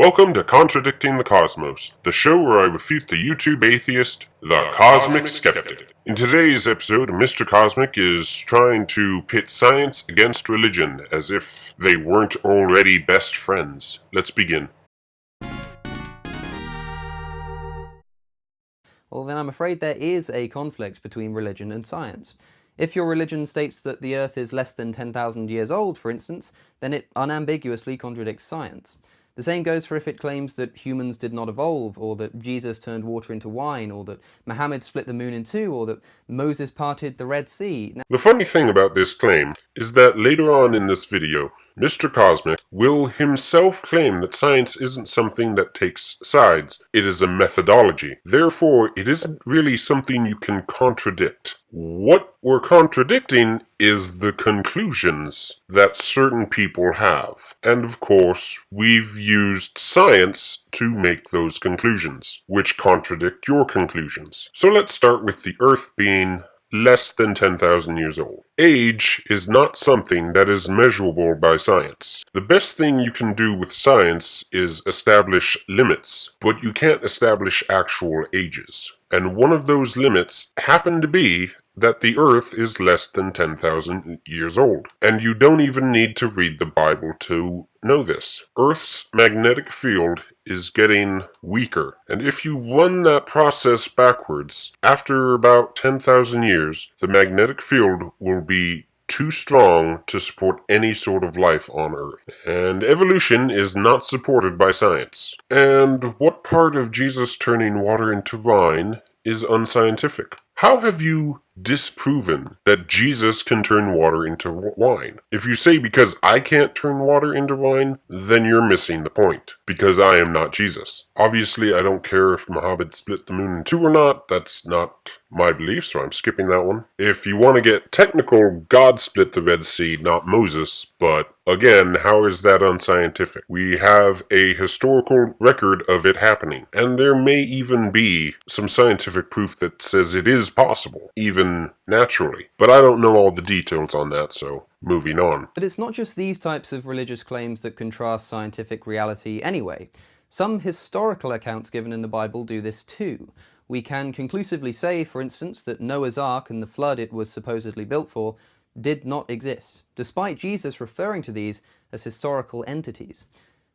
Welcome to Contradicting the Cosmos, the show where I refute the YouTube atheist, the Cosmic Skeptic. In today's episode, Mr. Cosmic is trying to pit science against religion as if they weren't already best friends. Let's begin. Well, then I'm afraid there is a conflict between religion and science. If your religion states that the Earth is less than 10,000 years old, for instance, then it unambiguously contradicts science. The same goes for if it claims that humans did not evolve, or that Jesus turned water into wine, or that Muhammad split the moon in two, or that Moses parted the Red Sea. The funny thing about this claim is that later on in this video, Mr. Cosmic will himself claim that science isn't something that takes sides, it is a methodology. Therefore, it isn't really something you can contradict. What we're contradicting is the conclusions that certain people have. And of course, we've used science to make those conclusions, which contradict your conclusions. So let's start with the Earth being less than 10,000 years old. Age is not something that is measurable by science. The best thing you can do with science is establish limits, but you can't establish actual ages. And one of those limits happened to be that the Earth is less than 10,000 years old. And you don't even need to read the Bible to know this. Earth's magnetic field is getting weaker. And if you run that process backwards, after about 10,000 years, the magnetic field will be too strong to support any sort of life on Earth. And evolution is not supported by science. And what part of Jesus turning water into wine is unscientific? How have you disproven that Jesus can turn water into wine? If you say because I can't turn water into wine, then you're missing the point, because I am not Jesus. Obviously, I don't care if Muhammad split the moon in two or not. That's not my belief, so I'm skipping that one. If you want to get technical, God split the Red Sea, not Moses, but again, how is that unscientific? We have a historical record of it happening, and there may even be some scientific proof that says it is possible, even naturally. But I don't know all the details on that, so moving on. But it's not just these types of religious claims that contrast scientific reality anyway. Some historical accounts given in the Bible do this too. We can conclusively say, for instance, that Noah's Ark and the flood it was supposedly built for did not exist, despite Jesus referring to these as historical entities.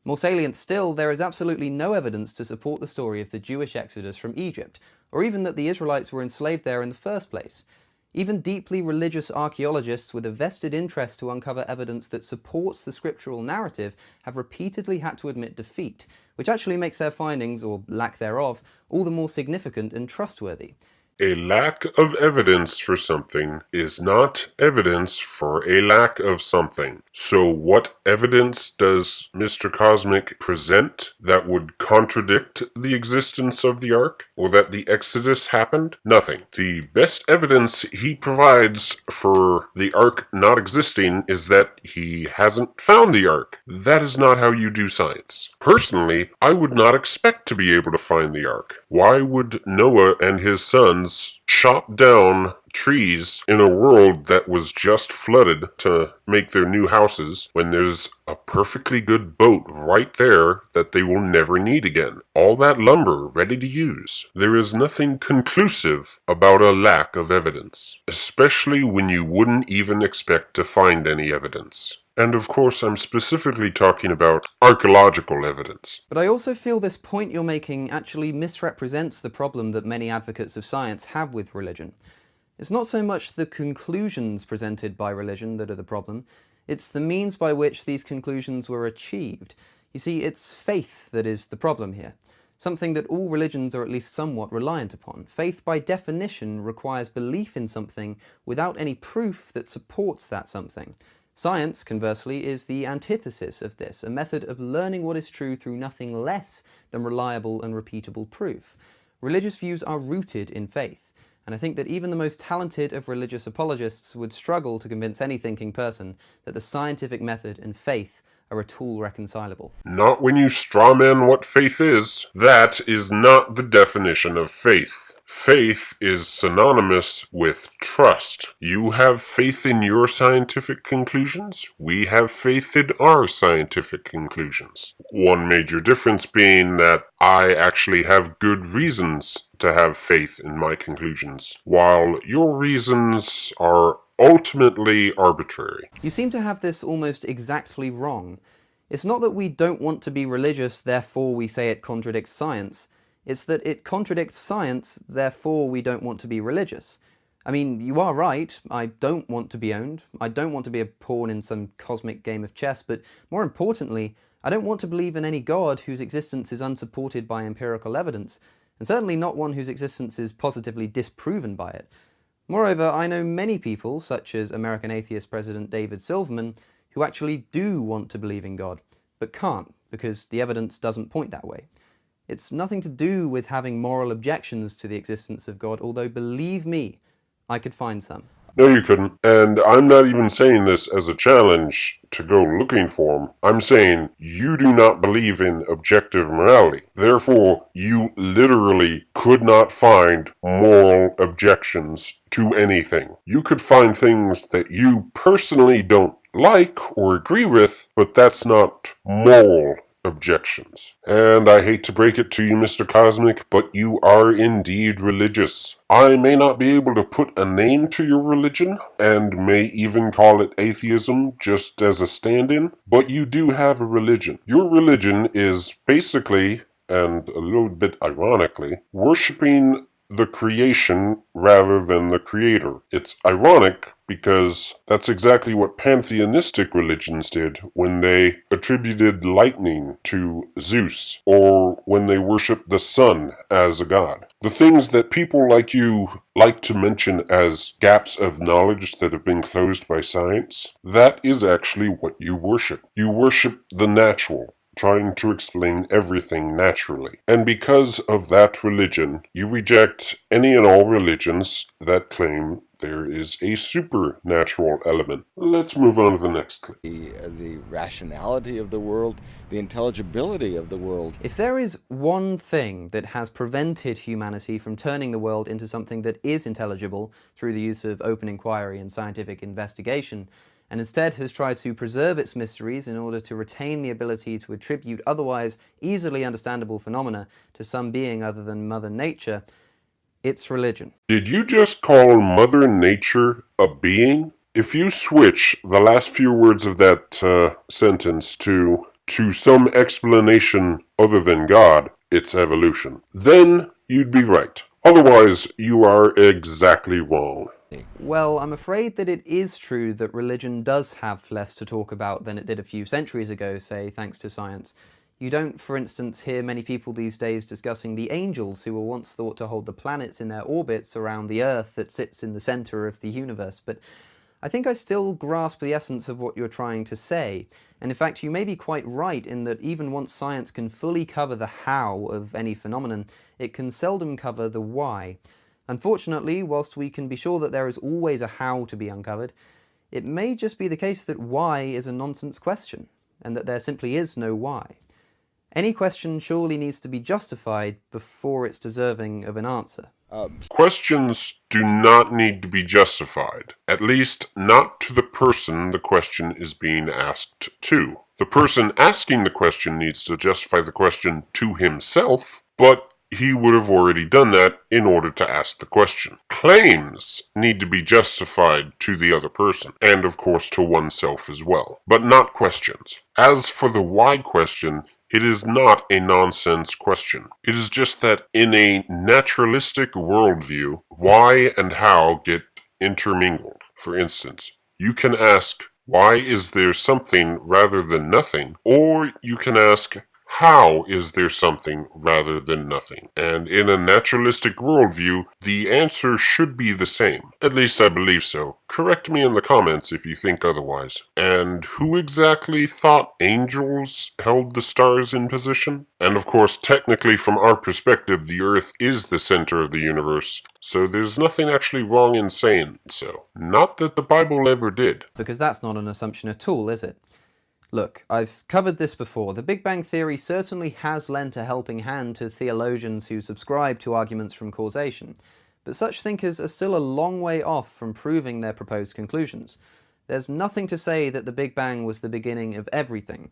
More salient still, there is absolutely no evidence to support the story of the Jewish exodus from Egypt, or even that the Israelites were enslaved there in the first place. Even deeply religious archaeologists with a vested interest to uncover evidence that supports the scriptural narrative have repeatedly had to admit defeat, which actually makes their findings, or lack thereof, all the more significant and trustworthy. A lack of evidence for something is not evidence for a lack of something. So what evidence does Mr. Cosmic present that would contradict the existence of the Ark, or that the Exodus happened? Nothing. The best evidence he provides for the Ark not existing is that he hasn't found the Ark. That is not how you do science. Personally, I would not expect to be able to find the Ark. Why would Noah and his sons chop down trees in a world that was just flooded to make their new houses when there's a perfectly good boat right there that they will never need again? All that lumber ready to use. There is nothing conclusive about a lack of evidence, especially when you wouldn't even expect to find any evidence. And of course, I'm specifically talking about archaeological evidence. But I also feel this point you're making actually misrepresents the problem that many advocates of science have with religion. It's not so much the conclusions presented by religion that are the problem, it's the means by which these conclusions were achieved. You see, it's faith that is the problem here. Something that all religions are at least somewhat reliant upon. Faith, by definition, requires belief in something without any proof that supports that something. Science, conversely, is the antithesis of this, a method of learning what is true through nothing less than reliable and repeatable proof. Religious views are rooted in faith, and I think that even the most talented of religious apologists would struggle to convince any thinking person that the scientific method and faith are at all reconcilable. Not when you strawman what faith is. That is not the definition of faith. Faith is synonymous with trust. You have faith in your scientific conclusions. We have faith in our scientific conclusions. One major difference being that I actually have good reasons to have faith in my conclusions, while your reasons are ultimately arbitrary. You seem to have this almost exactly wrong. It's not that we don't want to be religious, therefore we say it contradicts science. It's that it contradicts science, therefore we don't want to be religious. I mean, you are right, I don't want to be owned, I don't want to be a pawn in some cosmic game of chess, but more importantly, I don't want to believe in any god whose existence is unsupported by empirical evidence, and certainly not one whose existence is positively disproven by it. Moreover, I know many people, such as American atheist President David Silverman, who actually do want to believe in God, but can't, because the evidence doesn't point that way. It's nothing to do with having moral objections to the existence of God, although believe me, I could find some. No, you couldn't. And I'm not even saying this as a challenge to go looking for him. I'm saying you do not believe in objective morality. Therefore, you literally could not find moral objections to anything. You could find things that you personally don't like or agree with, but that's not moral objections. And I hate to break it to you, Mr. Cosmic, but you are indeed religious. I may not be able to put a name to your religion, and may even call it atheism just as a stand-in, but you do have a religion. Your religion is basically, and a little bit ironically, worshiping the creation rather than the creator. It's ironic because that's exactly what pantheistic religions did when they attributed lightning to Zeus, or when they worshiped the sun as a god. The things that people like you like to mention as gaps of knowledge that have been closed by science, that is actually what you worship. You worship the natural, trying to explain everything naturally. And because of that religion, you reject any and all religions that claim there is a supernatural element. Let's move on to the next clip. The rationality of the world, the intelligibility of the world. If there is one thing that has prevented humanity from turning the world into something that is intelligible through the use of open inquiry and scientific investigation, and instead has tried to preserve its mysteries in order to retain the ability to attribute otherwise easily understandable phenomena to some being other than Mother Nature, it's religion. Did you just call Mother Nature a being? If you switch the last few words of that sentence to some explanation other than God, it's evolution, then you'd be right. Otherwise, you are exactly wrong. Well, I'm afraid that it is true that religion does have less to talk about than it did a few centuries ago, say, thanks to science. You don't, for instance, hear many people these days discussing the angels who were once thought to hold the planets in their orbits around the Earth that sits in the center of the universe, but I think I still grasp the essence of what you're trying to say, and in fact you may be quite right in that even once science can fully cover the how of any phenomenon, it can seldom cover the why. Unfortunately, whilst we can be sure that there is always a how to be uncovered, it may just be the case that why is a nonsense question, and that there simply is no why. Any question surely needs to be justified before it's deserving of an answer. Questions do not need to be justified, at least not to the person the question is being asked to. The person asking the question needs to justify the question to himself, but he would have already done that in order to ask the question. Claims need to be justified to the other person, and of course to oneself as well, but not questions. As for the why question, it is not a nonsense question. It is just that in a naturalistic worldview, why and how get intermingled. For instance, you can ask, why is there something rather than nothing? Or you can ask, how is there something rather than nothing? And in a naturalistic worldview, the answer should be the same. At least I believe so. Correct me in the comments if you think otherwise. And who exactly thought angels held the stars in position? And of course, technically from our perspective, the Earth is the center of the universe, so there's nothing actually wrong in saying so. Not that the Bible ever did. Because that's not an assumption at all, is it? Look, I've covered this before. The Big Bang Theory certainly has lent a helping hand to theologians who subscribe to arguments from causation, but such thinkers are still a long way off from proving their proposed conclusions. There's nothing to say that the Big Bang was the beginning of everything,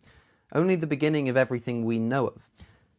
only the beginning of everything we know of.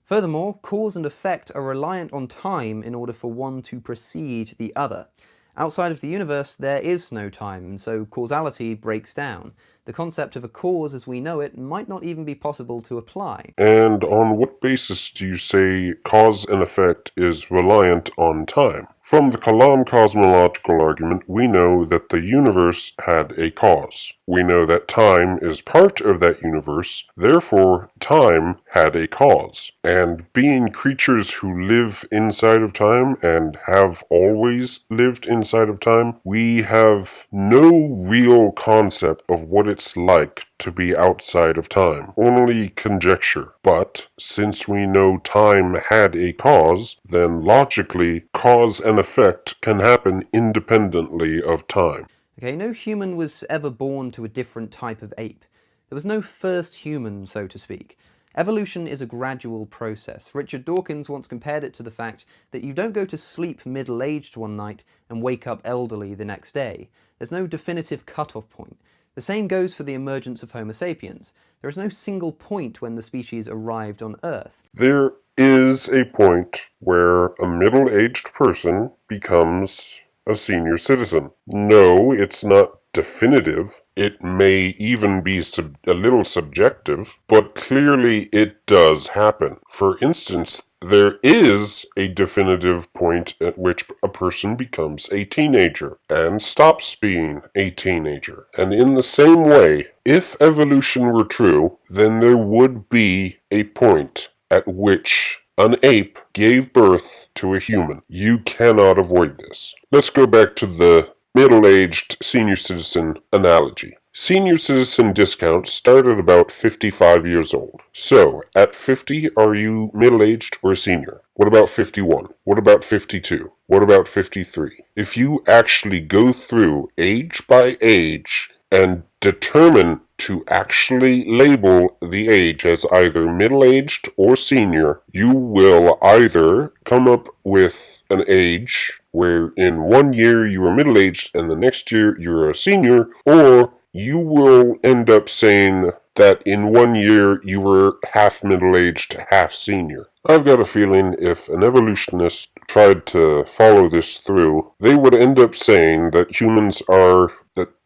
Furthermore, cause and effect are reliant on time in order for one to precede the other. Outside of the universe, there is no time, and so causality breaks down. The concept of a cause as we know it might not even be possible to apply. And on what basis do you say cause and effect is reliant on time? From the Kalam cosmological argument, we know that the universe had a cause. We know that time is part of that universe, therefore time had a cause. And being creatures who live inside of time and have always lived inside of time, we have no real concept of what it's like to be outside of time. Only conjecture. But since we know time had a cause, then logically cause and effect can happen independently of time. Okay, no human was ever born to a different type of ape. There was no first human, so to speak. Evolution is a gradual process. Richard Dawkins once compared it to the fact that you don't go to sleep middle-aged one night and wake up elderly the next day. There's no definitive cut-off point. The same goes for the emergence of Homo sapiens. There is no single point when the species arrived on Earth. There is a point where a middle-aged person becomes a senior citizen. No, it's not definitive. It may even be a little subjective, but clearly it does happen. For instance, there is a definitive point at which a person becomes a teenager and stops being a teenager. And in the same way, if evolution were true, then there would be a point at which an ape gave birth to a human. You cannot avoid this. Let's go back to the middle-aged senior citizen analogy. Senior citizen discounts start at about 55 years old. So, at 50, are you middle-aged or a senior? What about 51? What about 52? What about 53? If you actually go through age by age and determine to actually label the age as either middle-aged or senior, you will either come up with an age where in 1 year you are middle-aged and the next year you're a senior, or you will end up saying that in 1 year you were half middle-aged, half senior. I've got a feeling if an evolutionist tried to follow this through, they would end up saying that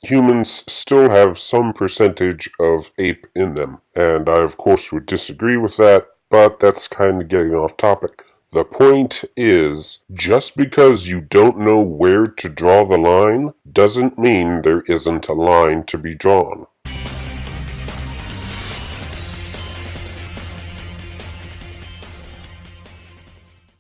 humans still have some percentage of ape in them. And I, of course, would disagree with that, but that's kind of getting off topic. The point is, just because you don't know where to draw the line, doesn't mean there isn't a line to be drawn.